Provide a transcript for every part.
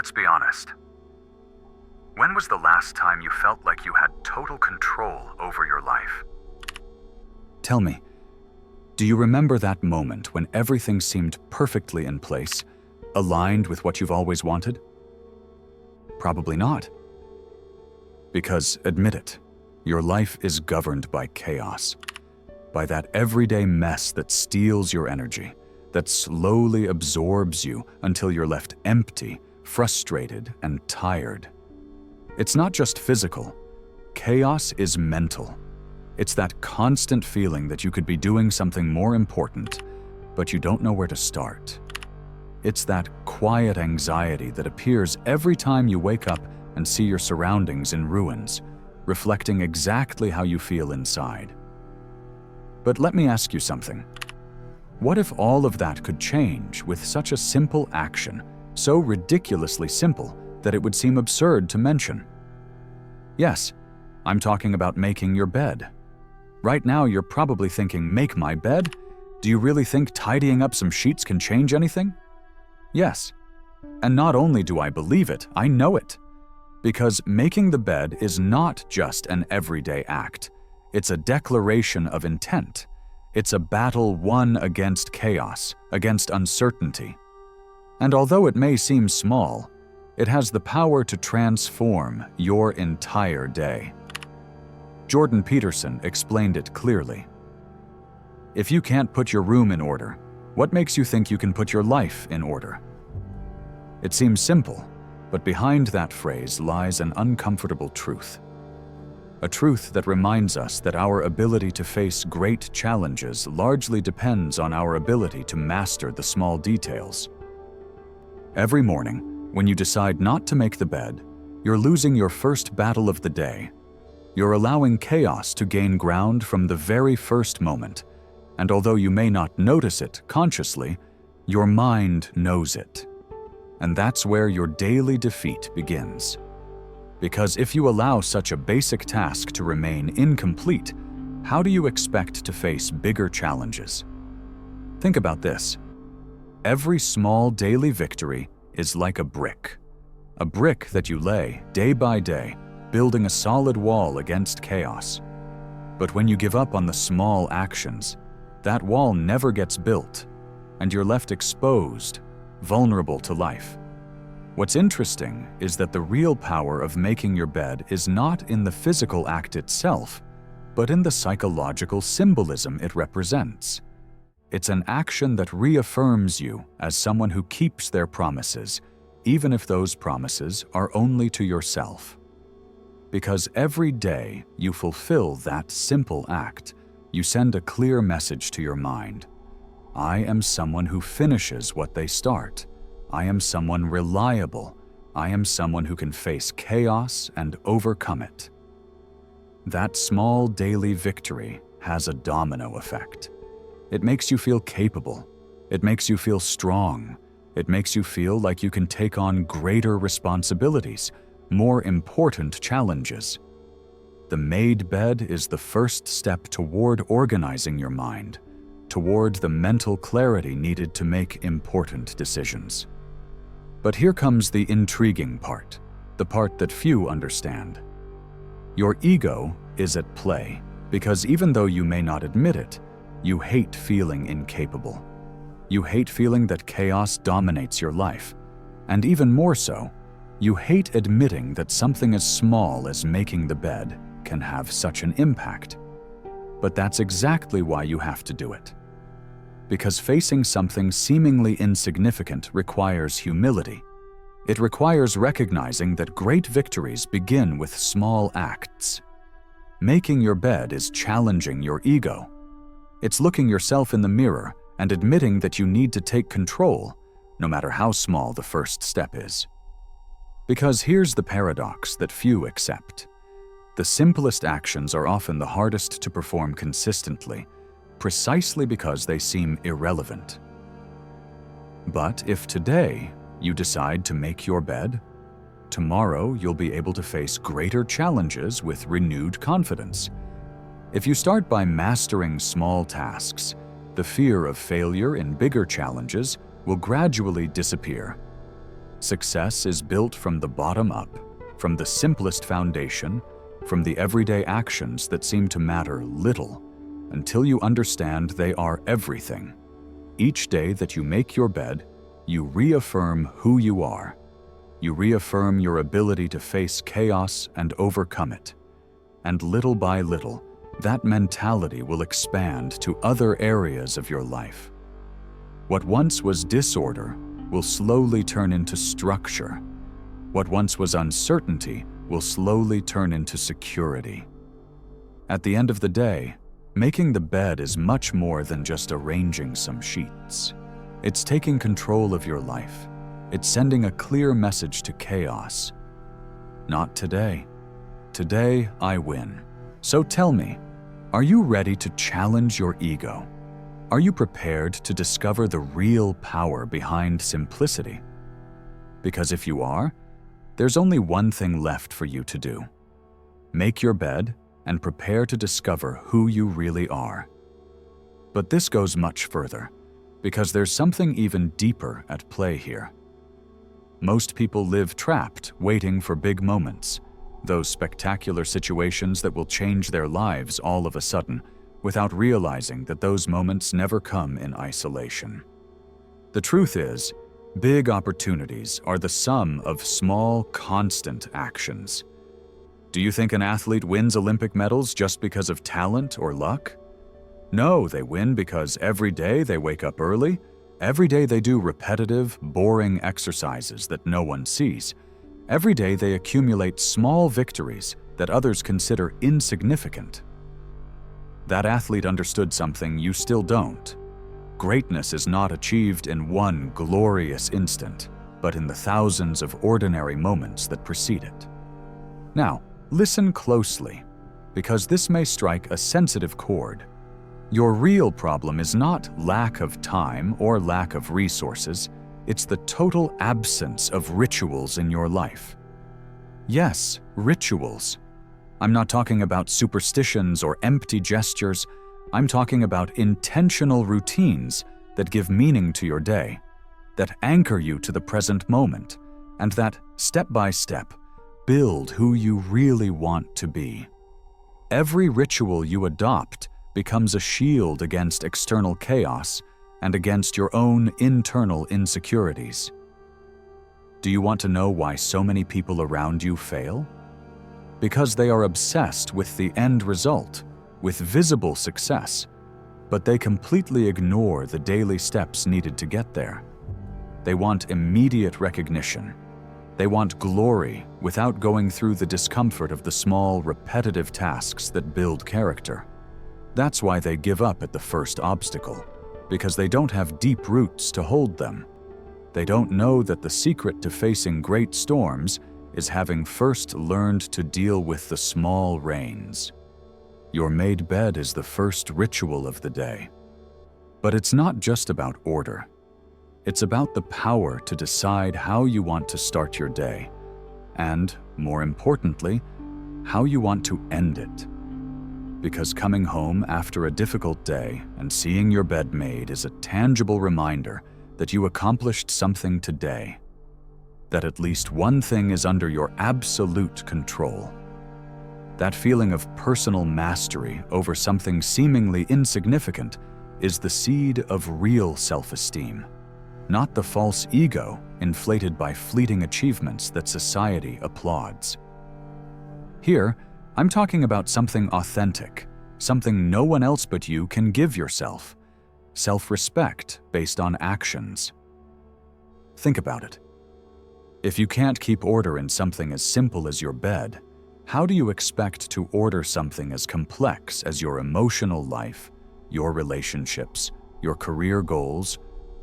let's be honest. When was the last time you felt like you had total control over your life? Tell me, do you remember that moment when everything seemed perfectly in place, aligned with what you've always wanted? Probably not. Because, admit it, your life is governed by chaos, by that everyday mess that steals your energy, that slowly absorbs you until you're left empty, frustrated, and tired. It's not just physical. Chaos is mental. It's that constant feeling that you could be doing something more important, but you don't know where to start. It's that quiet anxiety that appears every time you wake up and see your surroundings in ruins, reflecting exactly how you feel inside. But let me ask you something. What if all of that could change with such a simple action, so ridiculously simple that it would seem absurd to mention? Yes, I'm talking about making your bed. Right now, you're probably thinking, make my bed? Do you really think tidying up some sheets can change anything? Yes. And not only do I believe it, I know it. Because making the bed is not just an everyday act. It's a declaration of intent. It's a battle won against chaos, against uncertainty. And although it may seem small, it has the power to transform your entire day. Jordan Peterson explained it clearly. If you can't put your room in order, what makes you think you can put your life in order? It seems simple, but behind that phrase lies an uncomfortable truth. A truth that reminds us that our ability to face great challenges largely depends on our ability to master the small details. Every morning, when you decide not to make the bed, you're losing your first battle of the day. You're allowing chaos to gain ground from the very first moment, and although you may not notice it consciously, your mind knows it. And that's where your daily defeat begins. Because if you allow such a basic task to remain incomplete, how do you expect to face bigger challenges? Think about this. Every small daily victory is like a brick that you lay day by day, building a solid wall against chaos. But when you give up on the small actions, that wall never gets built, and you're left exposed, vulnerable to life. What's interesting is that the real power of making your bed is not in the physical act itself, but in the psychological symbolism it represents. It's an action that reaffirms you as someone who keeps their promises, even if those promises are only to yourself. Because every day you fulfill that simple act, you send a clear message to your mind. I am someone who finishes what they start. I am someone reliable. I am someone who can face chaos and overcome it. That small daily victory has a domino effect. It makes you feel capable. It makes you feel strong. It makes you feel like you can take on greater responsibilities, more important challenges. The made bed is the first step toward organizing your mind, toward the mental clarity needed to make important decisions. But here comes the intriguing part, the part that few understand. Your ego is at play because even though you may not admit it, you hate feeling incapable. You hate feeling that chaos dominates your life. And even more so, you hate admitting that something as small as making the bed can have such an impact. But that's exactly why you have to do it. Because facing something seemingly insignificant requires humility. It requires recognizing that great victories begin with small acts. Making your bed is challenging your ego. It's looking yourself in the mirror and admitting that you need to take control, no matter how small the first step is. Because here's the paradox that few accept. The simplest actions are often the hardest to perform consistently, precisely because they seem irrelevant. But if today you decide to make your bed, tomorrow you'll be able to face greater challenges with renewed confidence. If you start by mastering small tasks, the fear of failure in bigger challenges will gradually disappear. Success is built from the bottom up, from the simplest foundation, from the everyday actions that seem to matter little, until you understand they are everything. Each day that you make your bed, you reaffirm who you are. You reaffirm your ability to face chaos and overcome it. And little by little, that mentality will expand to other areas of your life. What once was disorder will slowly turn into structure. What once was uncertainty will slowly turn into security. At the end of the day, making the bed is much more than just arranging some sheets. It's taking control of your life. It's sending a clear message to chaos. Not today. Today, I win. So tell me, are you ready to challenge your ego? Are you prepared to discover the real power behind simplicity? Because if you are, there's only one thing left for you to do. Make your bed and prepare to discover who you really are. But this goes much further, because there's something even deeper at play here. Most people live trapped, waiting for big moments, those spectacular situations that will change their lives all of a sudden, without realizing that those moments never come in isolation. The truth is, big opportunities are the sum of small, constant actions. Do you think an athlete wins Olympic medals just because of talent or luck? No, they win because every day they wake up early, every day they do repetitive, boring exercises that no one sees. Every day they accumulate small victories that others consider insignificant. That athlete understood something you still don't. Greatness is not achieved in one glorious instant, but in the thousands of ordinary moments that precede it. Now, listen closely, because this may strike a sensitive chord. Your real problem is not lack of time or lack of resources, it's the total absence of rituals in your life. Yes, rituals. I'm not talking about superstitions or empty gestures. I'm talking about intentional routines that give meaning to your day, that anchor you to the present moment, and that, step by step, build who you really want to be. Every ritual you adopt becomes a shield against external chaos and against your own internal insecurities. Do you want to know why so many people around you fail? Because they are obsessed with the end result, with visible success, but they completely ignore the daily steps needed to get there. They want immediate recognition. They want glory without going through the discomfort of the small, repetitive tasks that build character. That's why they give up at the first obstacle, because they don't have deep roots to hold them. They don't know that the secret to facing great storms is having first learned to deal with the small rains. Your made bed is the first ritual of the day. But it's not just about order. It's about the power to decide how you want to start your day, and, more importantly, how you want to end it. Because coming home after a difficult day and seeing your bed made is a tangible reminder that you accomplished something today, that at least one thing is under your absolute control. That feeling of personal mastery over something seemingly insignificant is the seed of real self-esteem, not the false ego inflated by fleeting achievements that society applauds. Here, I'm talking about something authentic, something no one else but you can give yourself, self-respect based on actions. Think about it. If you can't keep order in something as simple as your bed, how do you expect to order something as complex as your emotional life, your relationships, your career goals,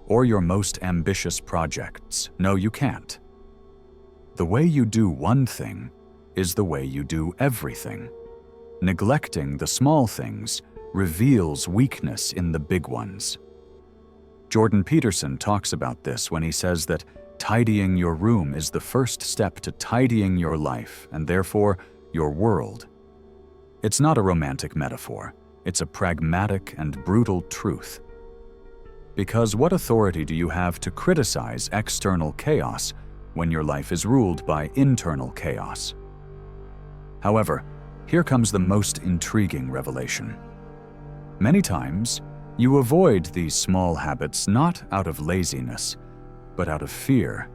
or your most ambitious projects? No, you can't. The way you do one thing is the way you do everything. Neglecting the small things reveals weakness in the big ones. Jordan Peterson talks about this when he says that tidying your room is the first step to tidying your life and therefore your world. It's not a romantic metaphor. It's a pragmatic and brutal truth. Because what authority do you have to criticize external chaos when your life is ruled by internal chaos. However, here comes the most intriguing revelation. Many times, you avoid these small habits not out of laziness, but out of fear.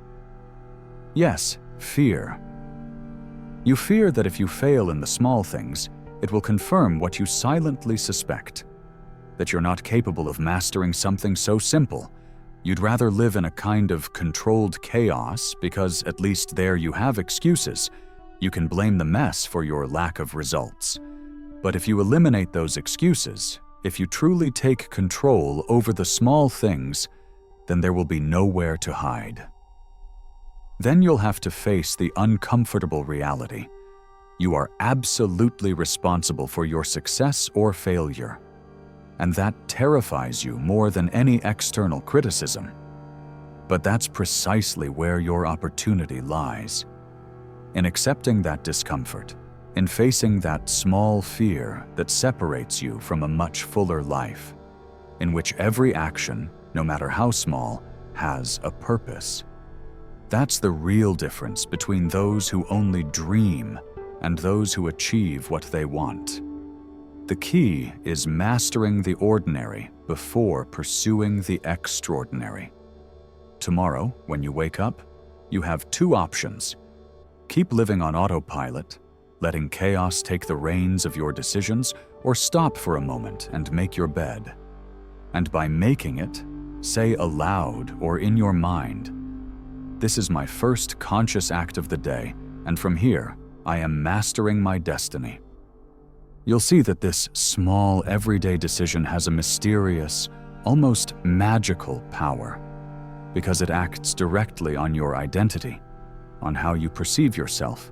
Yes, fear. You fear that if you fail in the small things, it will confirm what you silently suspect, that you're not capable of mastering something so simple. You'd rather live in a kind of controlled chaos because at least there you have excuses. You can blame the mess for your lack of results. But if you eliminate those excuses, if you truly take control over the small things, then there will be nowhere to hide. Then you'll have to face the uncomfortable reality. You are absolutely responsible for your success or failure. And that terrifies you more than any external criticism. But that's precisely where your opportunity lies. In accepting that discomfort, in facing that small fear that separates you from a much fuller life, in which every action, no matter how small, has a purpose. That's the real difference between those who only dream and those who achieve what they want. The key is mastering the ordinary before pursuing the extraordinary. Tomorrow, when you wake up, you have two options. Keep living on autopilot, letting chaos take the reins of your decisions, or stop for a moment and make your bed. And by making it, say aloud or in your mind, "This is my first conscious act of the day, and from here, I am mastering my destiny." You'll see that this small, everyday decision has a mysterious, almost magical power, because it acts directly on your identity, on how you perceive yourself,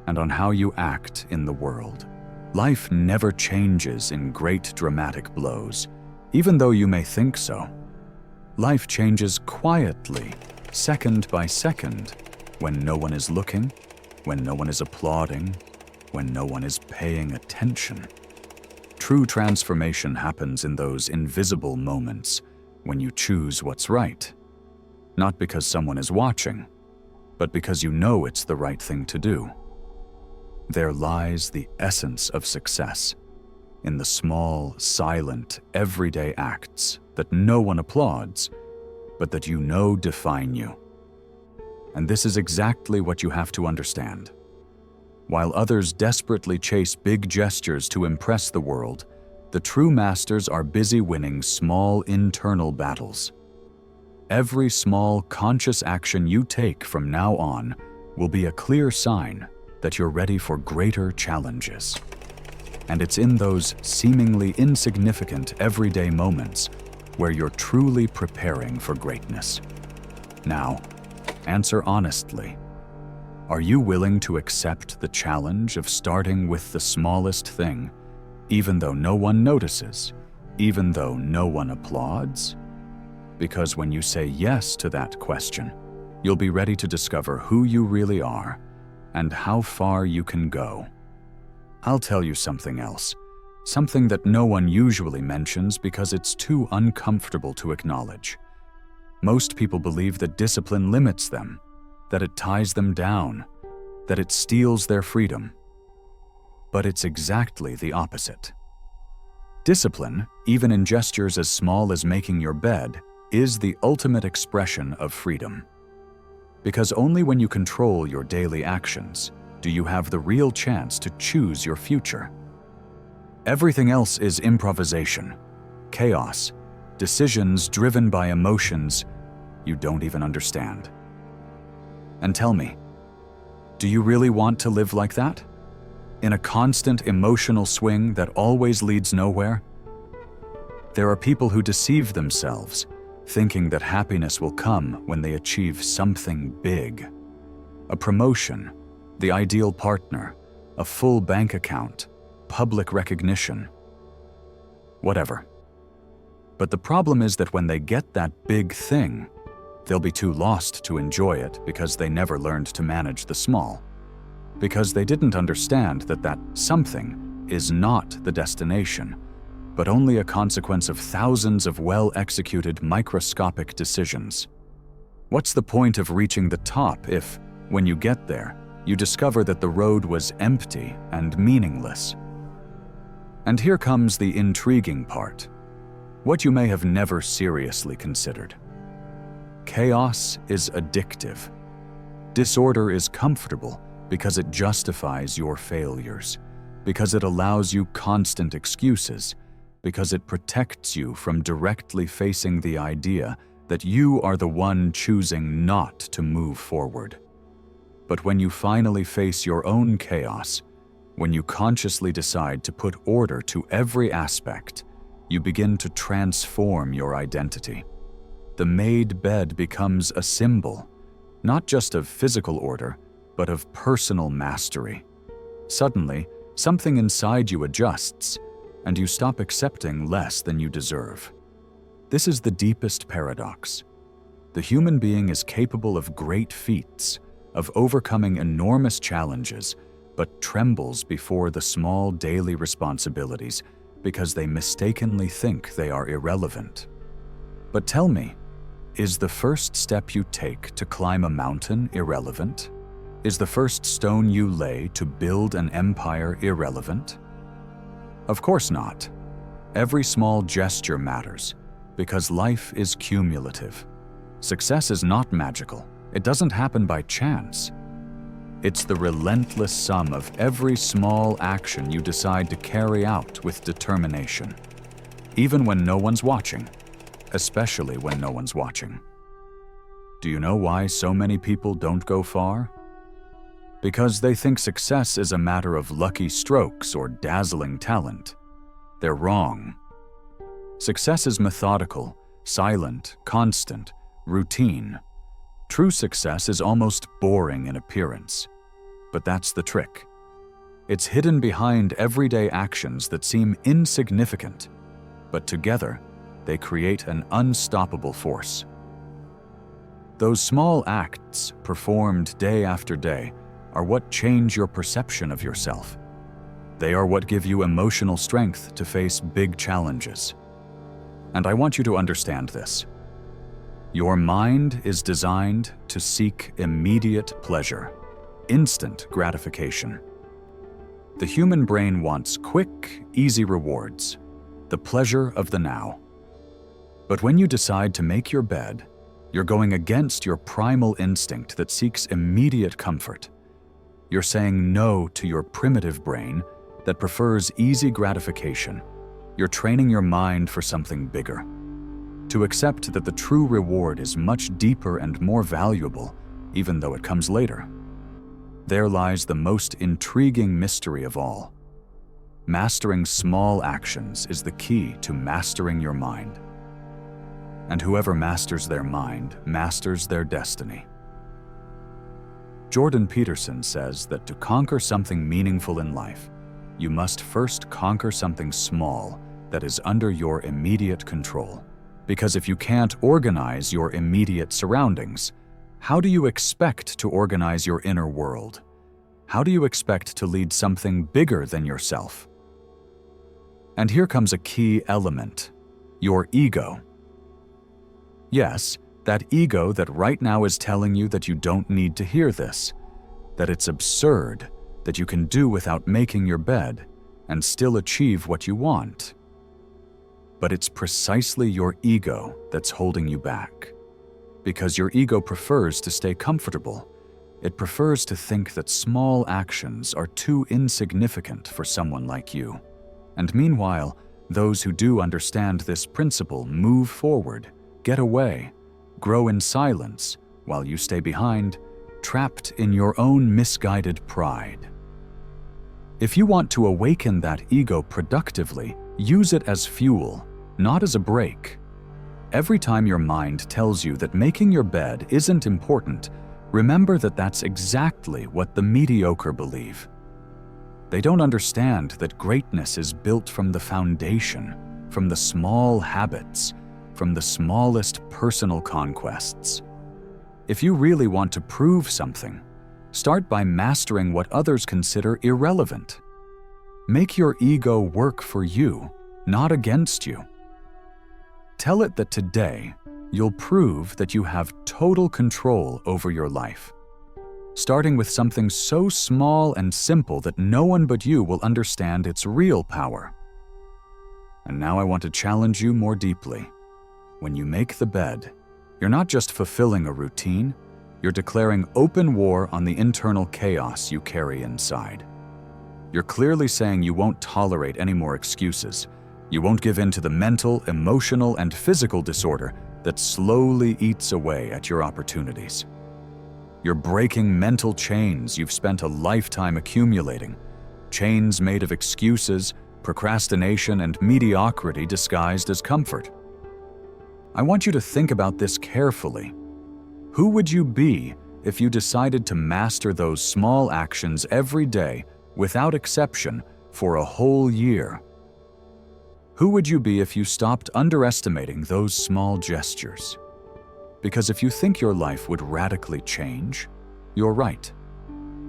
and on how you act in the world. Life never changes in great dramatic blows, even though you may think so. Life changes quietly, second by second, when no one is looking, when no one is applauding, when no one is paying attention. True transformation happens in those invisible moments when you choose what's right, not because someone is watching, but because you know it's the right thing to do. There lies the essence of success, in the small, silent, everyday acts that no one applauds, but that you know define you. And this is exactly what you have to understand. While others desperately chase big gestures to impress the world, the true masters are busy winning small internal battles. Every small conscious action you take from now on will be a clear sign that you're ready for greater challenges. And it's in those seemingly insignificant everyday moments where you're truly preparing for greatness. Now, answer honestly. Are you willing to accept the challenge of starting with the smallest thing, even though no one notices, even though no one applauds? Because when you say yes to that question, you'll be ready to discover who you really are and how far you can go. I'll tell you something else, something that no one usually mentions because it's too uncomfortable to acknowledge. Most people believe that discipline limits them, that it ties them down, that it steals their freedom. But it's exactly the opposite. Discipline, even in gestures as small as making your bed, is the ultimate expression of freedom. Because only when you control your daily actions do you have the real chance to choose your future. Everything else is improvisation, chaos, decisions driven by emotions you don't even understand. And tell me, do you really want to live like that? In a constant emotional swing that always leads nowhere? There are people who deceive themselves, thinking that happiness will come when they achieve something big. A promotion, the ideal partner, a full bank account, public recognition. Whatever. But the problem is that when they get that big thing, they'll be too lost to enjoy it because they never learned to manage the small. Because they didn't understand that that something is not the destination, but only a consequence of thousands of well-executed microscopic decisions. What's the point of reaching the top if, when you get there, you discover that the road was empty and meaningless? And here comes the intriguing part, what you may have never seriously considered. Chaos is addictive. Disorder is comfortable because it justifies your failures, because it allows you constant excuses, because it protects you from directly facing the idea that you are the one choosing not to move forward. But when you finally face your own chaos, when you consciously decide to put order to every aspect, you begin to transform your identity. The made bed becomes a symbol, not just of physical order, but of personal mastery. Suddenly, something inside you adjusts, and you stop accepting less than you deserve. This is the deepest paradox. The human being is capable of great feats, of overcoming enormous challenges, but trembles before the small daily responsibilities because they mistakenly think they are irrelevant. But tell me, is the first step you take to climb a mountain irrelevant? Is the first stone you lay to build an empire irrelevant? Of course not. Every small gesture matters, because life is cumulative. Success is not magical. It doesn't happen by chance. It's the relentless sum of every small action you decide to carry out with determination, even when no one's watching, especially when no one's watching. Do you know why so many people don't go far? Because they think success is a matter of lucky strokes or dazzling talent. They're wrong. Success is methodical, silent, constant, routine. True success is almost boring in appearance. But that's the trick. It's hidden behind everyday actions that seem insignificant, but together, they create an unstoppable force. Those small acts, performed day after day, are what change your perception of yourself. They are what give you emotional strength to face big challenges. And I want you to understand this. Your mind is designed to seek immediate pleasure, instant gratification. The human brain wants quick, easy rewards, the pleasure of the now. But when you decide to make your bed, you're going against your primal instinct that seeks immediate comfort. You're saying no to your primitive brain that prefers easy gratification. You're training your mind for something bigger. To accept that the true reward is much deeper and more valuable, even though it comes later. There lies the most intriguing mystery of all. Mastering small actions is the key to mastering your mind. And whoever masters their mind masters their destiny. Jordan Peterson says that to conquer something meaningful in life, you must first conquer something small that is under your immediate control. Because if you can't organize your immediate surroundings, how do you expect to organize your inner world? How do you expect to lead something bigger than yourself? And here comes a key element, your ego. Yes, that ego that right now is telling you that you don't need to hear this, that it's absurd, that you can do without making your bed and still achieve what you want. But it's precisely your ego that's holding you back. Because your ego prefers to stay comfortable. It prefers to think that small actions are too insignificant for someone like you. And meanwhile, those who do understand this principle move forward, get away, grow in silence, while you stay behind, trapped in your own misguided pride. If you want to awaken that ego productively, use it as fuel, not as a brake. Every time your mind tells you that making your bed isn't important, remember that that's exactly what the mediocre believe. They don't understand that greatness is built from the foundation, from the small habits, from the smallest personal conquests. If you really want to prove something, start by mastering what others consider irrelevant. Make your ego work for you, not against you. Tell it that today, you'll prove that you have total control over your life. Starting with something so small and simple that no one but you will understand its real power. And now I want to challenge you more deeply. When you make the bed, you're not just fulfilling a routine, you're declaring open war on the internal chaos you carry inside. You're clearly saying you won't tolerate any more excuses. You won't give in to the mental, emotional, and physical disorder that slowly eats away at your opportunities. You're breaking mental chains you've spent a lifetime accumulating, chains made of excuses, procrastination, and mediocrity disguised as comfort. I want you to think about this carefully. Who would you be if you decided to master those small actions every day, without exception, for a whole year? Who would you be if you stopped underestimating those small gestures? Because if you think your life would radically change, you're right.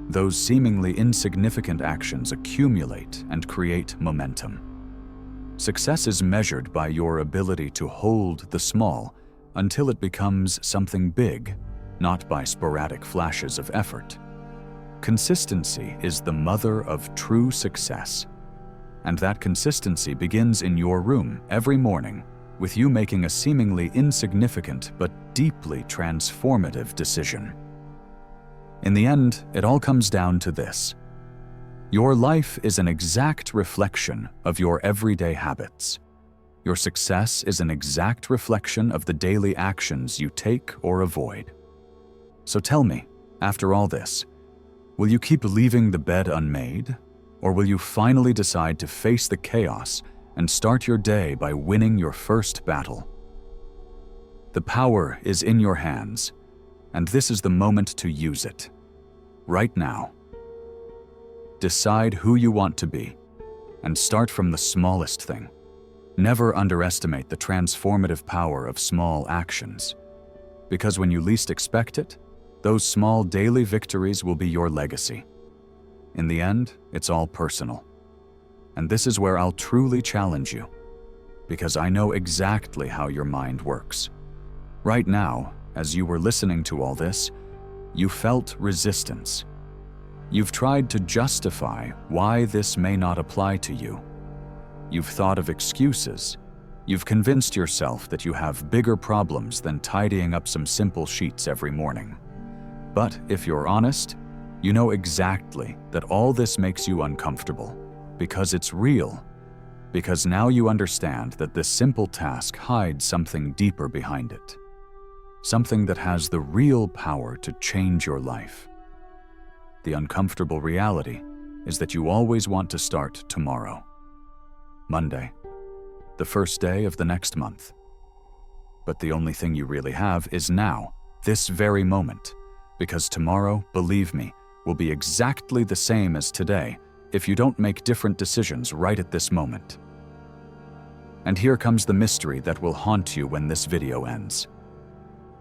Those seemingly insignificant actions accumulate and create momentum. Success is measured by your ability to hold the small until it becomes something big, not by sporadic flashes of effort. Consistency is the mother of true success. And that consistency begins in your room every morning, with you making a seemingly insignificant but deeply transformative decision. In the end, it all comes down to this. Your life is an exact reflection of your everyday habits. Your success is an exact reflection of the daily actions you take or avoid. So tell me, after all this, will you keep leaving the bed unmade? Or will you finally decide to face the chaos and start your day by winning your first battle? The power is in your hands, and this is the moment to use it. Right now. Decide who you want to be, and start from the smallest thing. Never underestimate the transformative power of small actions, because when you least expect it, those small daily victories will be your legacy. In the end, it's all personal. And this is where I'll truly challenge you, because I know exactly how your mind works. Right now, as you were listening to all this, you felt resistance. You've tried to justify why this may not apply to you. You've thought of excuses. You've convinced yourself that you have bigger problems than tidying up some simple sheets every morning. But if you're honest, you know exactly that all this makes you uncomfortable, because it's real, because now you understand that this simple task hides something deeper behind it, something that has the real power to change your life. The uncomfortable reality is that you always want to start tomorrow, Monday, the first day of the next month. But the only thing you really have is now, this very moment, because tomorrow, believe me, will be exactly the same as today if you don't make different decisions right at this moment. And here comes the mystery that will haunt you when this video ends.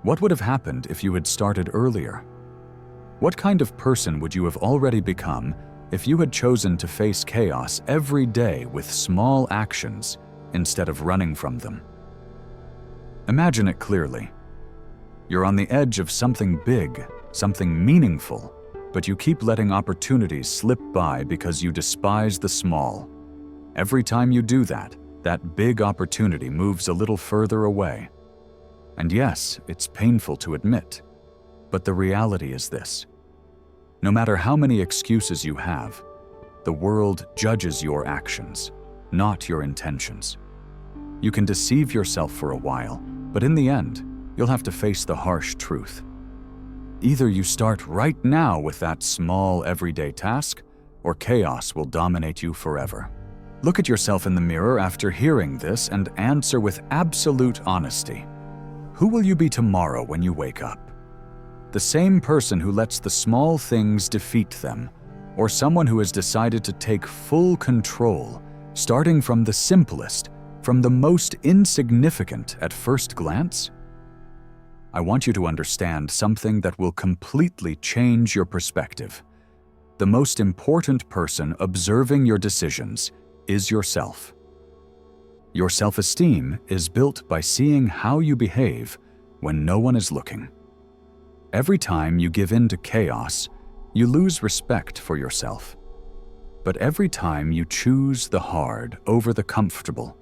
What would have happened if you had started earlier? What kind of person would you have already become if you had chosen to face chaos every day with small actions instead of running from them? Imagine it clearly. You're on the edge of something big, something meaningful, but you keep letting opportunities slip by because you despise the small. Every time you do that, that big opportunity moves a little further away. And yes, it's painful to admit, but the reality is this. No matter how many excuses you have, the world judges your actions, not your intentions. You can deceive yourself for a while, but in the end, you'll have to face the harsh truth. Either you start right now with that small everyday task, or chaos will dominate you forever. Look at yourself in the mirror after hearing this and answer with absolute honesty. Who will you be tomorrow when you wake up? The same person who lets the small things defeat them, or someone who has decided to take full control, starting from the simplest, from the most insignificant at first glance? I want you to understand something that will completely change your perspective. The most important person observing your decisions is yourself. Your self-esteem is built by seeing how you behave when no one is looking. Every time you give in to chaos, you lose respect for yourself. But every time you choose the hard over the comfortable,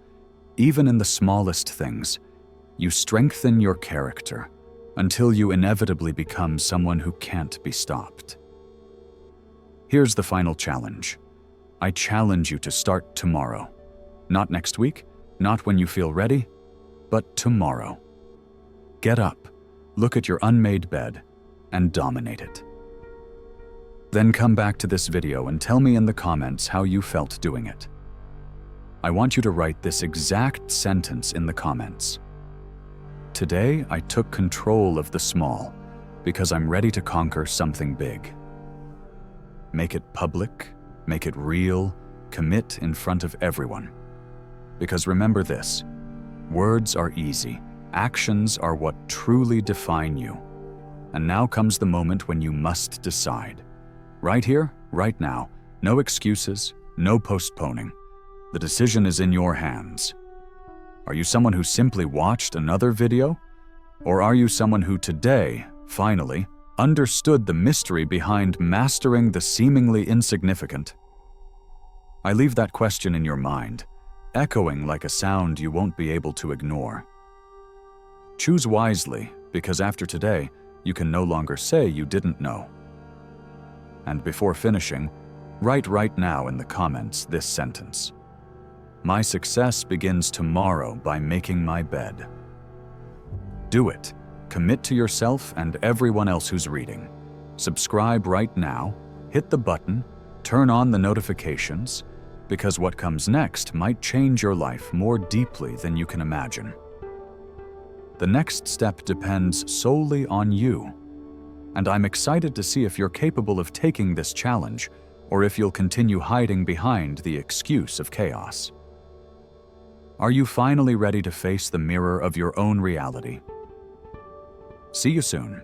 even in the smallest things, you strengthen your character until you inevitably become someone who can't be stopped. Here's the final challenge. I challenge you to start tomorrow. Not next week, not when you feel ready, but tomorrow. Get up, look at your unmade bed, and dominate it. Then come back to this video and tell me in the comments how you felt doing it. I want you to write this exact sentence in the comments. Today, I took control of the small because I'm ready to conquer something big. Make it public, make it real, commit in front of everyone. Because remember this, words are easy, actions are what truly define you. And now comes the moment when you must decide. Right here, right now, no excuses, no postponing. The decision is in your hands. Are you someone who simply watched another video? Or are you someone who today, finally, understood the mystery behind mastering the seemingly insignificant? I leave that question in your mind, echoing like a sound you won't be able to ignore. Choose wisely, because after today, you can no longer say you didn't know. And before finishing, write right now in the comments this sentence. My success begins tomorrow by making my bed. Do it. Commit to yourself and everyone else who's reading. Subscribe right now, hit the button, turn on the notifications, because what comes next might change your life more deeply than you can imagine. The next step depends solely on you, and I'm excited to see if you're capable of taking this challenge or if you'll continue hiding behind the excuse of chaos. Are you finally ready to face the mirror of your own reality? See you soon.